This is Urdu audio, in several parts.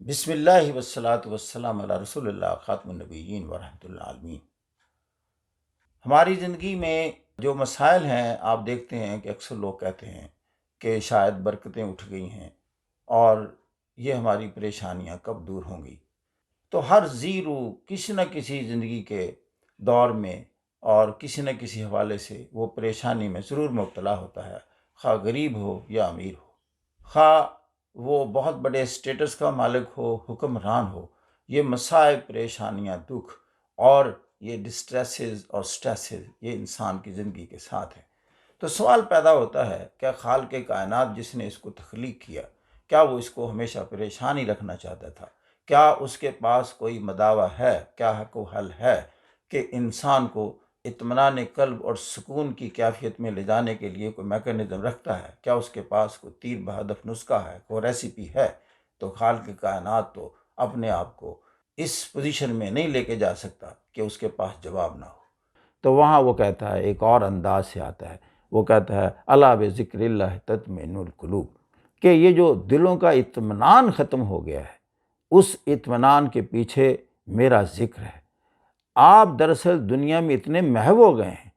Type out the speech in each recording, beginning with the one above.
بسم اللہ والصلاۃ والسلام علی رسول اللہ خاتم النبیین ورحمۃ اللہ عالمین۔ ہماری زندگی میں جو مسائل ہیں، آپ دیکھتے ہیں کہ اکثر لوگ کہتے ہیں کہ شاید برکتیں اٹھ گئی ہیں اور یہ ہماری پریشانیاں کب دور ہوں گی۔ تو ہر روح کسی نہ کسی زندگی کے دور میں اور کسی نہ کسی حوالے سے وہ پریشانی میں ضرور مبتلا ہوتا ہے، خواہ غریب ہو یا امیر ہو، خواہ وہ بہت بڑے اسٹیٹس کا مالک ہو، حکمران ہو۔ یہ مسائل، پریشانیاں، دکھ اور یہ ڈسٹریسز اور سٹریسز یہ انسان کی زندگی کے ساتھ ہیں۔ تو سوال پیدا ہوتا ہے کہ خالق کائنات جس نے اس کو تخلیق کیا، کیا وہ اس کو ہمیشہ پریشانی رکھنا چاہتا تھا؟ کیا اس کے پاس کوئی مداوع ہے؟ کیا حق و حل ہے کہ انسان کو اطمینان قلب اور سکون کی کیفیت میں لے جانے کے لیے کوئی میکانزم رکھتا ہے؟ کیا اس کے پاس کوئی تیر بہدف نسخہ ہے، کوئی ریسیپی ہے؟ تو خالق کائنات تو اپنے آپ کو اس پوزیشن میں نہیں لے کے جا سکتا کہ اس کے پاس جواب نہ ہو۔ تو وہاں وہ کہتا ہے، ایک اور انداز سے آتا ہے، وہ کہتا ہے الا بذکر اللہ تطمئن القلوب، کہ یہ جو دلوں کا اطمینان ختم ہو گیا ہے، اس اطمینان کے پیچھے میرا ذکر ہے۔ آپ دراصل دنیا میں اتنے محو ہو گئے ہیں،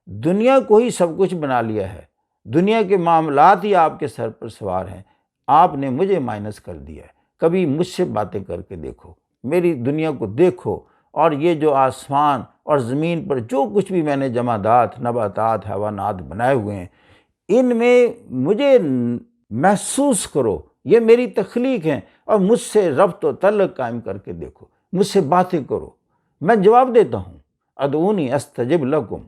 دنیا کو ہی سب کچھ بنا لیا ہے، دنیا کے معاملات ہی آپ کے سر پر سوار ہیں۔ آپ نے مجھے مائنس کر دیا ہے۔ کبھی مجھ سے باتیں کر کے دیکھو، میری دنیا کو دیکھو، اور یہ جو آسمان اور زمین پر جو کچھ بھی میں نے جمادات، نباتات، حیوانات بنائے ہوئے ہیں، ان میں مجھے محسوس کرو، یہ میری تخلیق ہیں، اور مجھ سے ربط و تعلق قائم کر کے دیکھو، مجھ سے باتیں کرو۔ میں جواب دیتا ہوں، ادعونی استجب لکم،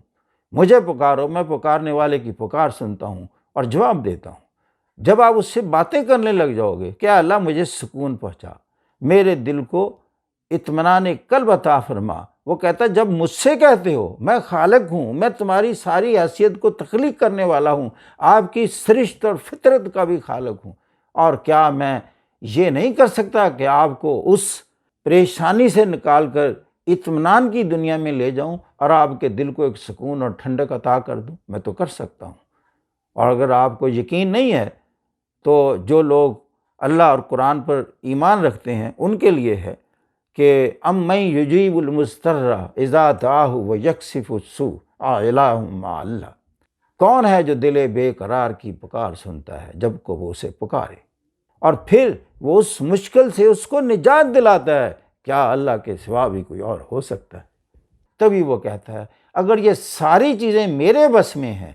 مجھے پکارو، میں پکارنے والے کی پکار سنتا ہوں اور جواب دیتا ہوں۔ جب آپ اس سے باتیں کرنے لگ جاؤ گے کہ اللہ مجھے سکون پہنچا، میرے دل کو اطمینان قلب عطا فرما، وہ کہتا ہے جب مجھ سے کہتے ہو، میں خالق ہوں، میں تمہاری ساری حیثیت کو تخلیق کرنے والا ہوں، آپ کی سرشت اور فطرت کا بھی خالق ہوں، اور کیا میں یہ نہیں کر سکتا کہ آپ کو اس پریشانی سے نکال کر اطمینان کی دنیا میں لے جاؤں اور آپ کے دل کو ایک سکون اور ٹھنڈک عطا کر دوں؟ میں تو کر سکتا ہوں۔ اور اگر آپ کو یقین نہیں ہے تو جو لوگ اللہ اور قرآن پر ایمان رکھتے ہیں ان کے لیے ہے کہ امن یجیب المضطر اذا دعاہ ویکشف السوء الہ مع اللہ، کون ہے جو دل بے قرار کی پکار سنتا ہے جب کو وہ اسے پکارے، اور پھر وہ اس مشکل سے اس کو نجات دلاتا ہے؟ کیا اللہ کے سوا بھی کوئی اور ہو سکتا ہے؟ تبھی وہ کہتا ہے اگر یہ ساری چیزیں میرے بس میں ہیں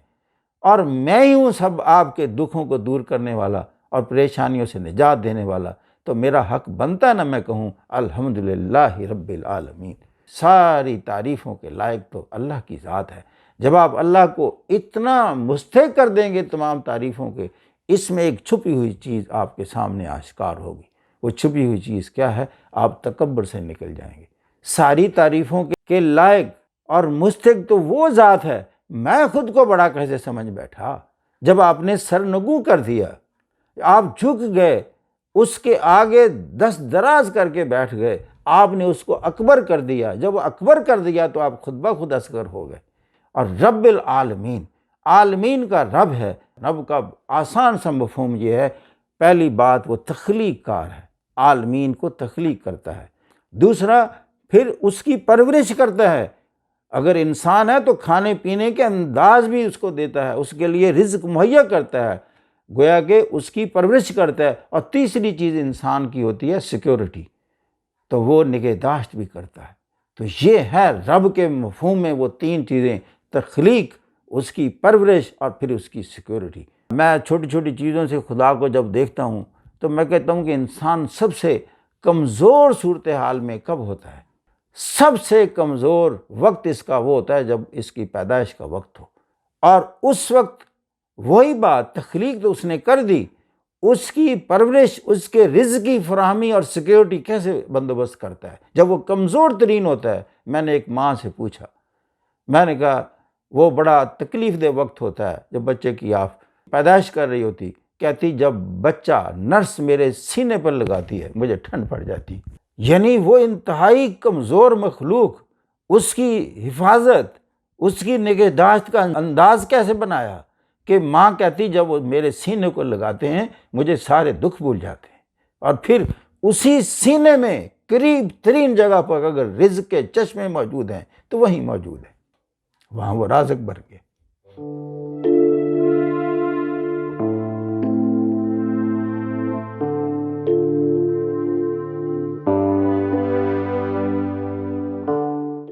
اور میں ہی ہوں سب آپ کے دکھوں کو دور کرنے والا اور پریشانیوں سے نجات دینے والا، تو میرا حق بنتا نہ میں کہوں الحمدللہ رب العالمین، ساری تعریفوں کے لائق تو اللہ کی ذات ہے۔ جب آپ اللہ کو اتنا مستحق کر دیں گے تمام تعریفوں کے، اس میں ایک چھپی ہوئی چیز آپ کے سامنے آشکار ہوگی۔ وہ چھپی ہوئی چیز کیا ہے؟ آپ تکبر سے نکل جائیں گے۔ ساری تعریفوں کے لائق اور مستحق تو وہ ذات ہے، میں خود کو بڑا کیسے سمجھ بیٹھا؟ جب آپ نے سر نگو کر دیا، آپ جھک گئے، اس کے آگے دست دراز کر کے بیٹھ گئے، آپ نے اس کو اکبر کر دیا۔ جب وہ اکبر کر دیا تو آپ خود بخود اصغر ہو گئے۔ اور رب العالمین، عالمین کا رب ہے۔ رب کا آسان سا مفہوم یہ ہے، پہلی بات وہ تخلیق کار ہے، عالمین کو تخلیق کرتا ہے۔ دوسرا، پھر اس کی پرورش کرتا ہے۔ اگر انسان ہے تو کھانے پینے کے انداز بھی اس کو دیتا ہے، اس کے لیے رزق مہیا کرتا ہے، گویا کہ اس کی پرورش کرتا ہے۔ اور تیسری چیز انسان کی ہوتی ہے سیکیورٹی، تو وہ نگہداشت بھی کرتا ہے۔ تو یہ ہے رب کے مفہوم میں وہ تین چیزیں، تخلیق، اس کی پرورش اور پھر اس کی سیکیورٹی۔ میں چھوٹی چھوٹی چیزوں سے خدا کو جب دیکھتا ہوں تو میں کہتا ہوں کہ انسان سب سے کمزور صورتحال میں کب ہوتا ہے؟ سب سے کمزور وقت اس کا وہ ہوتا ہے جب اس کی پیدائش کا وقت ہو، اور اس وقت وہی بات، تخلیق تو اس نے کر دی، اس کی پرورش، اس کے رزق کی فراہمی اور سیکیورٹی کیسے بندوبست کرتا ہے جب وہ کمزور ترین ہوتا ہے؟ میں نے ایک ماں سے پوچھا، میں نے کہا وہ بڑا تکلیف دہ وقت ہوتا ہے جب بچے کی آپ پیدائش کر رہی ہوتی، کہتی جب بچہ نرس میرے سینے پر لگاتی ہے مجھے ٹھنڈ پڑ جاتی۔ یعنی وہ انتہائی کمزور مخلوق، اس کی حفاظت، اس کی نگہداشت کا انداز کیسے بنایا کہ ماں کہتی جب وہ میرے سینے کو لگاتے ہیں مجھے سارے دکھ بھول جاتے ہیں، اور پھر اسی سینے میں قریب ترین جگہ پر اگر رزق کے چشمے موجود ہیں تو وہیں موجود ہے، وہاں وہ رازق بھر کے